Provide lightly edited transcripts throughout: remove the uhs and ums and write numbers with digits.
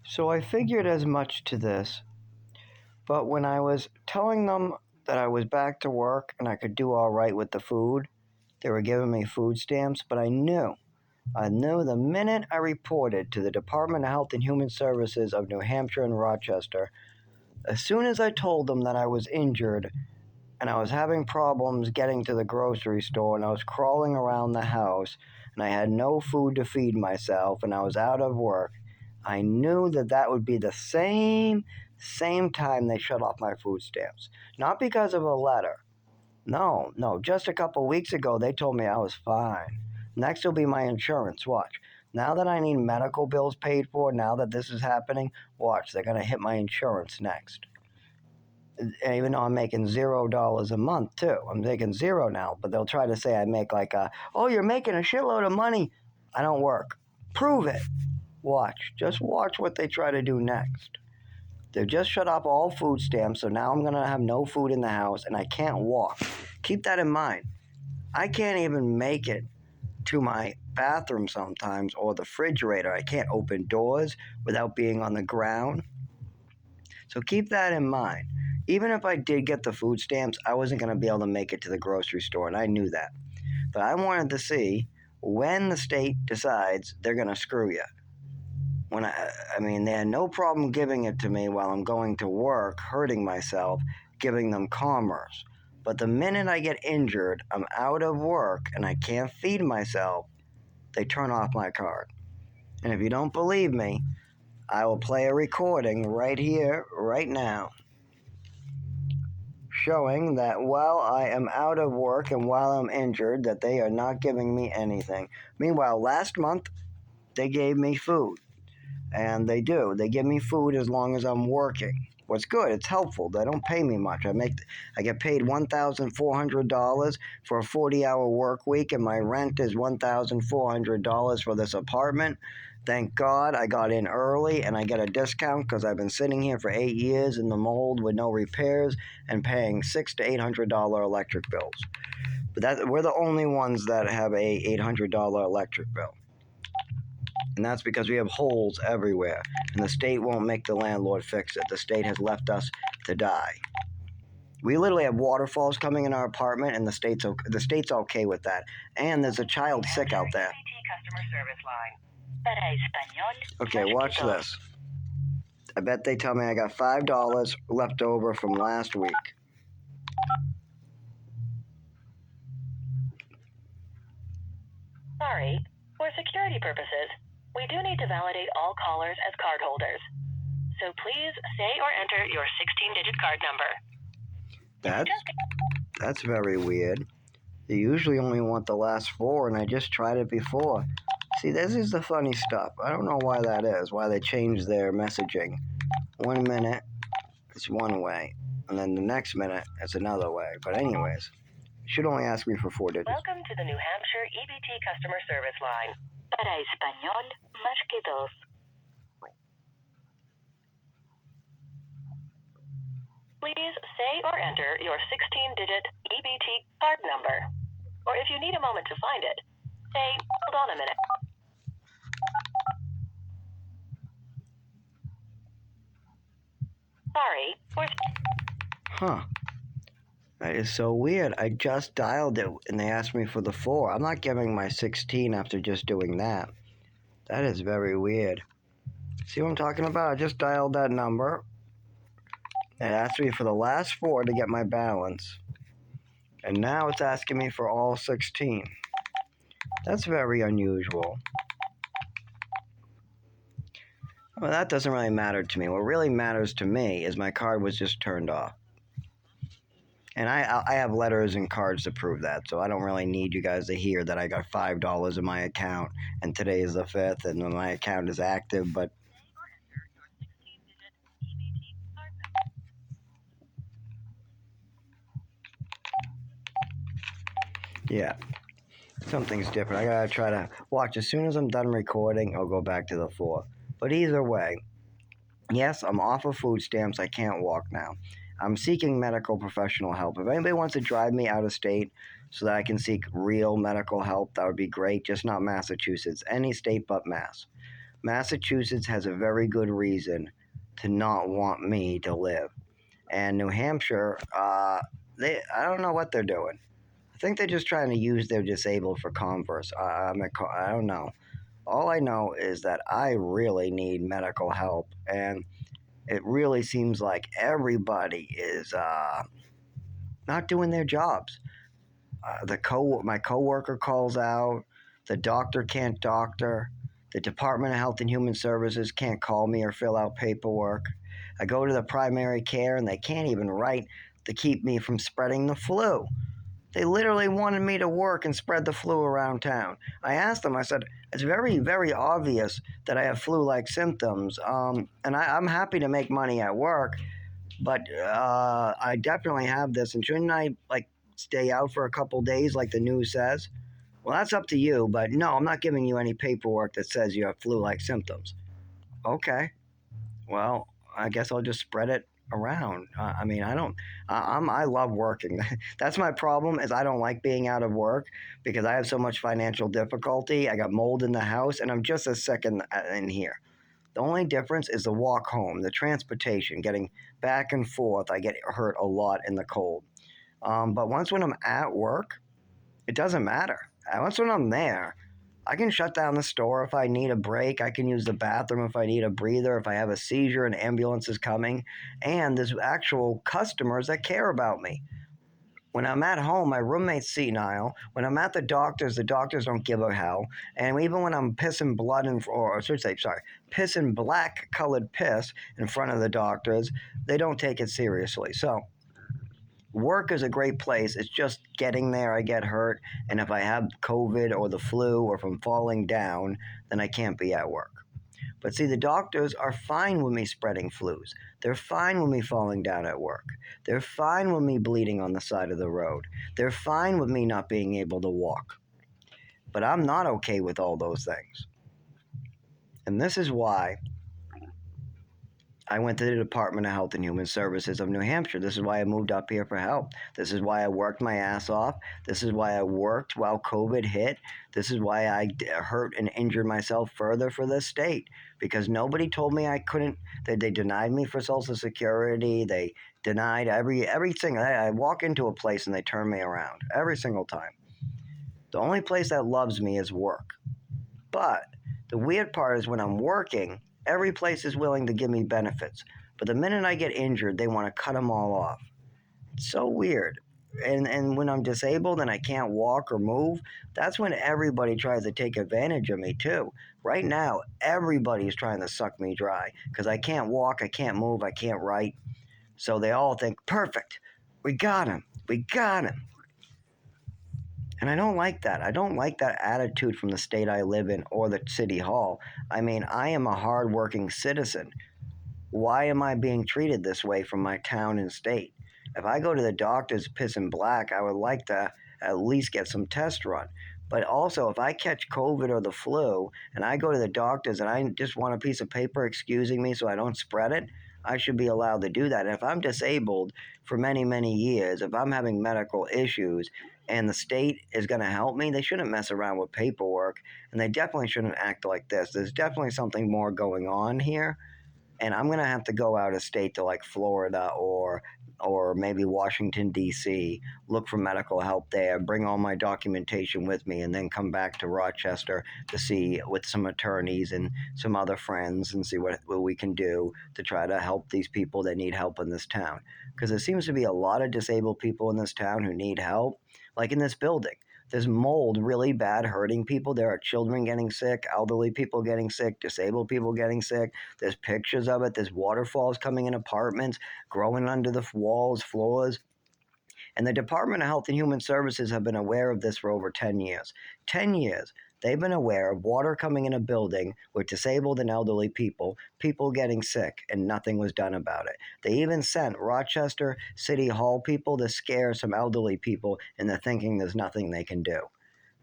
So I figured as much to this, but when I was telling them that I was back to work and I could do all right with the food, they were giving me food stamps, but I knew the minute I reported to the Department of Health and Human Services of New Hampshire and Rochester, as soon as I told them that I was injured and I was having problems getting to the grocery store and I was crawling around the house and I had no food to feed myself and I was out of work, I knew that that would be the same time they shut off my food stamps. Not because of a letter. No, no, just a couple weeks ago they told me I was fine. Next will be my insurance, watch. Now that I need medical bills paid for, now that this is happening, watch, they're going to hit my insurance next. Even though I'm making $0 a month too. I'm making zero now, but they'll try to say I make oh, you're making a shitload of money. I don't work. Prove it. Watch. Just watch what they try to do next. They've just shut off all food stamps, so now I'm going to have no food in the house and I can't walk. Keep that in mind. I can't even make it to my bathroom sometimes or the refrigerator. I can't open doors without being on the ground. So keep that in mind. Even if I did get the food stamps, I wasn't going to be able to make it to the grocery store, and I knew that. But I wanted to see when the state decides they're going to screw you. They had no problem giving it to me while I'm going to work, hurting myself, giving them commerce. But the minute I get injured, I'm out of work, and I can't feed myself, they turn off my card. And if you don't believe me, I will play a recording right here, right now, showing that while I am out of work and while I'm injured, that they are not giving me anything. Meanwhile, last month, they gave me food. And they do. They give me food as long as I'm working. What's good, it's helpful. They don't pay me much. I get paid $1,400 for a 40-hour work week, and my rent is $1,400 for this apartment. Thank God I got in early and I get a discount because I've been sitting here for 8 years in the mold with no repairs and paying $600 to $800 electric bills. But we're the only ones that have a $800 electric bill. And that's because we have holes everywhere, and the state won't make the landlord fix it. The state has left us to die. We literally have waterfalls coming in our apartment, and the state's okay with that. And there's a child sick out there. Customer service line. Para español, okay, watch this. I bet they tell me I got $5 left over from last week. Sorry, for security purposes, we do need to validate all callers as cardholders. So please say or enter your 16-digit card number. That's very weird. They usually only want the last 4, and I just tried it before. See, this is the funny stuff. I don't know why that is, why they changed their messaging. 1 minute, it's one way, and then the next minute, it's another way. But anyways, it should only ask me for 4 digits. Welcome to the New Hampshire EBT customer service line. Para español, marque dos. Please say or enter your 16-digit EBT card number. Or if you need a moment to find it, say, hold on a minute. Sorry. Huh. That is so weird. I just dialed it and they asked me for the 4. I'm not giving my 16 after just doing that. That is very weird. See what I'm talking about? I just dialed that number. It asked me for the last 4 to get my balance. And now it's asking me for all 16. That's very unusual. Well, that doesn't really matter to me. What really matters to me is my card was just turned off. And I have letters and cards to prove that, so I don't really need you guys to hear that I got $5 in my account, and today is the 5th, and my account is active, but... yeah, something's different. I gotta try to watch. As soon as I'm done recording, I'll go back to the 4. But either way, yes, I'm off of food stamps. I can't walk now. I'm seeking medical professional help. If anybody wants to drive me out of state so that I can seek real medical help, that would be great. Just not Massachusetts. Any state but Mass. Massachusetts has a very good reason to not want me to live. And New Hampshire, I don't know what they're doing. I think they're just trying to use their disabled for converse. I don't know. All I know is that I really need medical help, and it really seems like everybody is not doing their jobs. My coworker calls out. The doctor can't doctor. The Department of Health and Human Services can't call me or fill out paperwork. I go to the primary care and they can't even write to keep me from spreading the flu. They literally wanted me to work and spread the flu around town. I asked them, I said, it's very, very obvious that I have flu like symptoms. And I'm happy to make money at work, but I definitely have this. And shouldn't I, like, stay out for a couple days like the news says? Well, that's up to you, but no, I'm not giving you any paperwork that says you have flu like symptoms. Okay. Well, I guess I'll just spread it around. I mean, I don't. I love working. That's my problem. Is I don't like being out of work because I have so much financial difficulty. I got mold in the house, and I'm just as sick in here. The only difference is the walk home, the transportation, getting back and forth. I get hurt a lot in the cold. But once when I'm at work, it doesn't matter. Once when I'm there, I can shut down the store if I need a break. I can use the bathroom if I need a breather, if I have a seizure, an ambulance is coming. And there's actual customers that care about me. When I'm at home, my roommate's senile. When I'm at the doctors don't give a hell. And even when I'm pissing blood or I should say, sorry, pissing black colored piss in front of the doctors, they don't take it seriously. So work is a great place. It's just getting there, I get hurt. And if I have COVID or the flu or if I'm falling down, then I can't be at work. But see, the doctors are fine with me spreading flus. They're fine with me falling down at work. They're fine with me bleeding on the side of the road. They're fine with me not being able to walk. But I'm not okay with all those things. And this is why I went to the Department of Health and Human Services of New Hampshire. This is why I moved up here for help. This is why I worked my ass off. This is why I worked while COVID hit. This is why I hurt and injured myself further for this state. Because nobody told me I couldn't. They denied me for Social Security. They denied everything. I walk into a place and they turn me around every single time. The only place that loves me is work. But the weird part is when I'm working, every place is willing to give me benefits. But the minute I get injured, they want to cut them all off. It's so weird. And when I'm disabled and I can't walk or move, that's when everybody tries to take advantage of me too. Right now, everybody's trying to suck me dry because I can't walk, I can't move, I can't write. So they all think, perfect, we got him, we got him. And I don't like that. I don't like that attitude from the state I live in or the city hall. I mean, I am a hardworking citizen. Why am I being treated this way from my town and state? If I go to the doctor's pissing black, I would like to at least get some tests run. But also, if I catch COVID or the flu and I go to the doctor's and I just want a piece of paper excusing me so I don't spread it, I should be allowed to do that. And if I'm disabled for many, many years, if I'm having medical issues and the state is going to help me, they shouldn't mess around with paperwork and they definitely shouldn't act like this. There's definitely something more going on here. And I'm going to have to go out of state to like Florida or maybe Washington, D.C., look for medical help there, bring all my documentation with me, and then come back to Rochester to see with some attorneys and some other friends and see what we can do to try to help these people that need help in this town. Because there seems to be a lot of disabled people in this town who need help, like in this building. There's mold really bad hurting people. There are children getting sick, elderly people getting sick, disabled people getting sick. There's pictures of it. There's waterfalls coming in apartments, growing under the walls, floors. And the Department of Health and Human Services have been aware of this for over 10 years. 10 years. They've been aware of water coming in a building with disabled and elderly people, people getting sick, and nothing was done about it. They even sent Rochester City Hall people to scare some elderly people into thinking there's nothing they can do.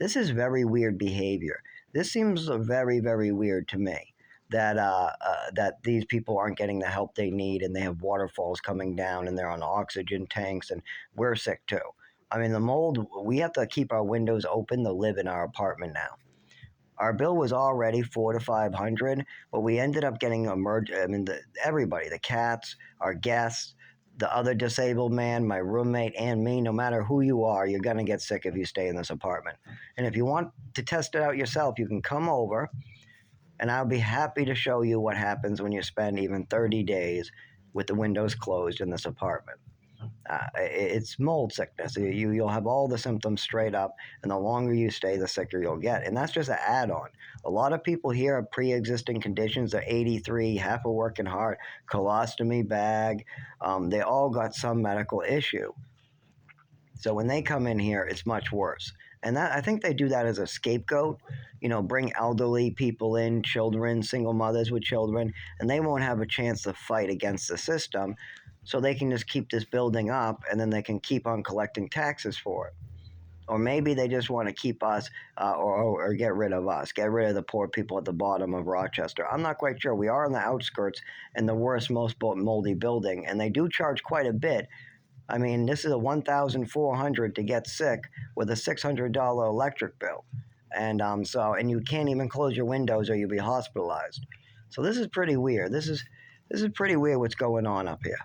This is very weird behavior. This seems very, very weird to me. That these people aren't getting the help they need and they have waterfalls coming down and they're on oxygen tanks and we're sick too. I mean, the mold, we have to keep our windows open to live in our apartment now. Our bill was already 400 to 500, but we ended up getting everybody, the cats, our guests, the other disabled man, my roommate, and me. No matter who you are, you're gonna get sick if you stay in this apartment. And if you want to test it out yourself, you can come over, and I'll be happy to show you what happens when you spend even 30 days with the windows closed in this apartment. It's mold sickness. You'll have all the symptoms straight up, and the longer you stay, the sicker you'll get. And that's just an add-on. A lot of people here have pre-existing conditions. They're 83, half a working heart, colostomy bag. They all got some medical issue. So when they come in here, it's much worse. And that I think they do that as a scapegoat. Bring elderly people in, children, single mothers with children, and they won't have a chance to fight against the system. So they can just keep this building up, and then they can keep on collecting taxes for it. Or maybe they just want to keep us, or get rid of us, get rid of the poor people at the bottom of Rochester. I'm not quite sure. We are on the outskirts in the worst, most moldy building, and they do charge quite a bit. I mean, this is a $1,400 to get sick with a $600 electric bill, and you can't even close your windows or you'll be hospitalized. So this is pretty weird. This is pretty weird what's going on up here.